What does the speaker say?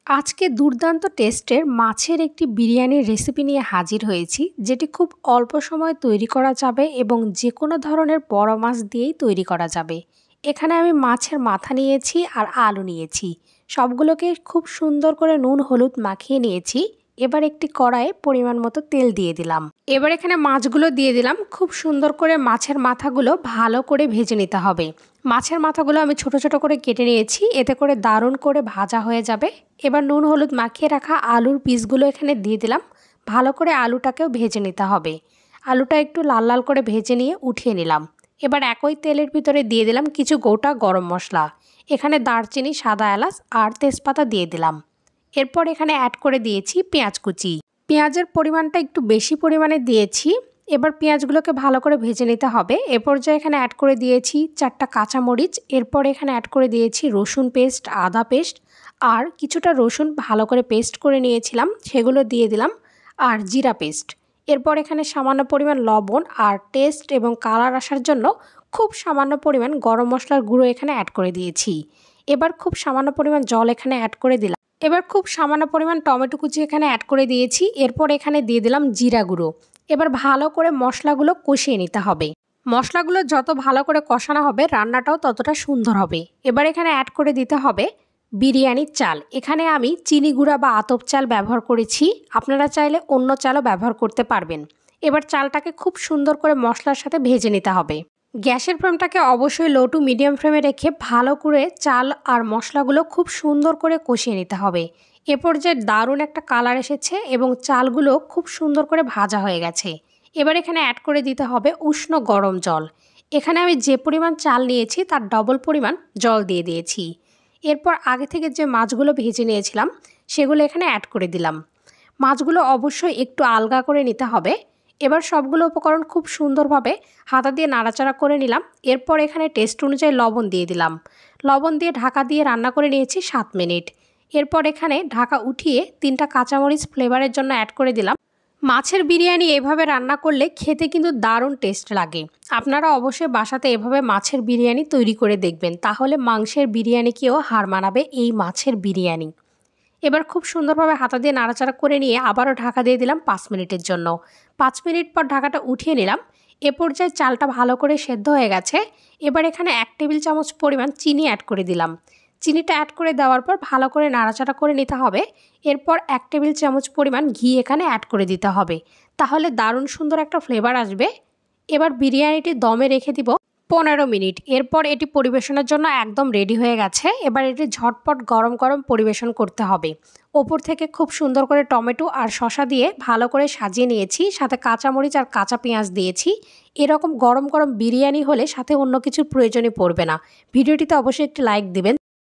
আজকে দুর্দান্ত টেস্টের মাছের একটি বিরিয়ানির রেসিপি নিয়ে হাজির হয়েছি, যেটি খুব অল্প সময়ে তৈরি করা যাবে এবং যে কোনো ধরনের বড় মাছ দিয়েই তৈরি করা যাবে। এখানে আমি মাছের মাথা নিয়েছি আর আলু নিয়েছি, সবগুলোকে খুব সুন্দর করে নুন হলুদ মাখিয়ে নিয়েছি। এবার একটি কড়াইয়ে পরিমাণ মতো তেল দিয়ে দিলাম। এবার এখানে মাছগুলো দিয়ে দিলাম। খুব সুন্দর করে মাছের মাথাগুলো ভালো করে ভেজে নিতে হবে। মাছের মাথাগুলো আমি ছোট ছোট করে কেটে নিয়েছি, এতে করে দারুণ করে ভাজা হয়ে যাবে। এবার নুন হলুদ মাখিয়ে রাখা আলুর পিসগুলো এখানে দিয়ে দিলাম। ভালো করে আলুটাকেও ভেজে নিতে হবে। আলুটা একটু লাল লাল করে ভেজে নিয়ে উঠিয়ে নিলাম। এবার একই তেলের ভিতরে দিয়ে দিলাম কিছু গোটা গরম মশলা। এখানে দারচিনি, সাদা এলাচ আর তেজপাতা দিয়ে দিলাম। এরপর এখানে অ্যাড করে দিয়েছি পেঁয়াজ কুচি। পেঁয়াজের পরিমাণটা একটু বেশি পরিমাণে দিয়েছি। এবার পেঁয়াজগুলোকে ভালো করে ভেজে নিতে হবে। এ পর্যায়ে এখানে অ্যাড করে দিয়েছি 4টা কাঁচামরিচ। এরপর এখানে অ্যাড করে দিয়েছি রসুন পেস্ট, আদা পেস্ট আর কিছুটা রসুন ভালো করে পেস্ট করে নিয়েছিলাম, সেগুলো দিয়ে দিলাম, আর জিরা পেস্ট। এরপর এখানে সামান্য পরিমাণ লবণ আর টেস্ট এবং কালার আসার জন্য খুব সামান্য পরিমাণ গরম মশলার গুঁড়ো এখানে অ্যাড করে দিয়েছি। এবার খুব সামান্য পরিমাণ জল এখানে অ্যাড করে দিলাম। এবার খুব সামান্য পরিমাণ টমেটো কুচি এখানে অ্যাড করে দিয়েছি। এরপর এখানে দিয়ে দিলাম জিরা গুঁড়ো। এবার ভালো করে মশলাগুলো কষিয়ে নিতে হবে। মশলাগুলো যত ভালো করে কষানো হবে রান্নাটাও ততটা সুন্দর হবে। এবার এখানে অ্যাড করে দিতে হবে বিরিয়ানির চাল। এখানে আমি চিনি গুঁড়া বা আতপ চাল ব্যবহার করেছি, আপনারা চাইলে অন্য চালও ব্যবহার করতে পারবেন। এবার চালটাকে খুব সুন্দর করে মশলার সাথে ভেজে নিতে হবে। গ্যাসের ফ্লেমটাকে অবশ্যই লো টু মিডিয়াম ফ্লেমে রেখে ভালো করে চাল আর মশলাগুলো খুব সুন্দর করে কষিয়ে নিতে হবে। এ পর্যায়ে দারুণ একটা কালার এসেছে এবং চালগুলো খুব সুন্দর করে ভাজা হয়ে গেছে। এবার এখানে অ্যাড করে দিতে হবে উষ্ণ গরম জল। এখানে আমি যে পরিমাণ চাল নিয়েছি তার ডবল পরিমাণ জল দিয়ে দিয়েছি। এরপর আগে থেকে যে মাছগুলো ভেজে নিয়েছিলাম সেগুলো এখানে অ্যাড করে দিলাম। মাছগুলো অবশ্যই একটু আলগা করে নিতে হবে। এবার সবগুলো উপকরণ খুব সুন্দরভাবে হাতা দিয়ে নাড়াচাড়া করে নিলাম। এরপর এখানে টেস্ট অনুযায়ী লবণ দিয়ে দিলাম। লবণ দিয়ে ঢাকা দিয়ে রান্না করে নিয়েছি 7 মিনিট। এরপর এখানে ঢাকা উঠিয়ে 3টা কাঁচামরিচ ফ্লেভারের জন্য অ্যাড করে দিলাম। মাছের বিরিয়ানি এভাবে রান্না করলে খেতে কিন্তু দারুণ টেস্ট লাগে। আপনারা অবশ্যই বাসাতে এভাবে মাছের বিরিয়ানি তৈরি করে দেখবেন, তাহলে মাংসের বিরিয়ানিকেও হার মানাবে এই মাছের বিরিয়ানি। এবার খুব সুন্দরভাবে হাতা দিয়ে নাড়াচাড়া করে নিয়ে আবারও ঢাকা দিয়ে দিলাম 5 মিনিটের জন্য। 5 মিনিট পর ঢাকাটা উঠিয়ে নিলাম। এ পর্যায়ে চালটা ভালো করে সেদ্ধ হয়ে গেছে। এবার এখানে 1 টেবিল চামচ পরিমাণ চিনি অ্যাড করে দিলাম। চিনিটা অ্যাড করে দেওয়ার পর ভালো করে নাড়াচাড়া করে নিতে হবে। এরপর 1 টেবিল চামচ পরিমাণ ঘি এখানে অ্যাড করে দিতে হবে, তাহলে দারুণ সুন্দর একটা ফ্লেভার আসবে। এবার বিরিয়ানিটি দমে রেখে দিব 15 মিনিট। এরপর এটি পরিবেশনের জন্য একদম রেডি হয়ে গেছে। এবার এটি ঝটপট গরম গরম পরিবেশন করতে হবে। ওপর থেকে খুব সুন্দর করে টমেটো আর শসা দিয়ে ভালো করে সাজিয়ে নিয়েছি, সাথে কাঁচামরিচ আর কাঁচা পেঁয়াজ দিয়েছি। এরকম গরম গরম বিরিয়ানি হলে সাথে অন্য কিছুর প্রয়োজনই পড়বে না। ভিডিওটিতে অবশ্যই একটি লাইক দিবেন।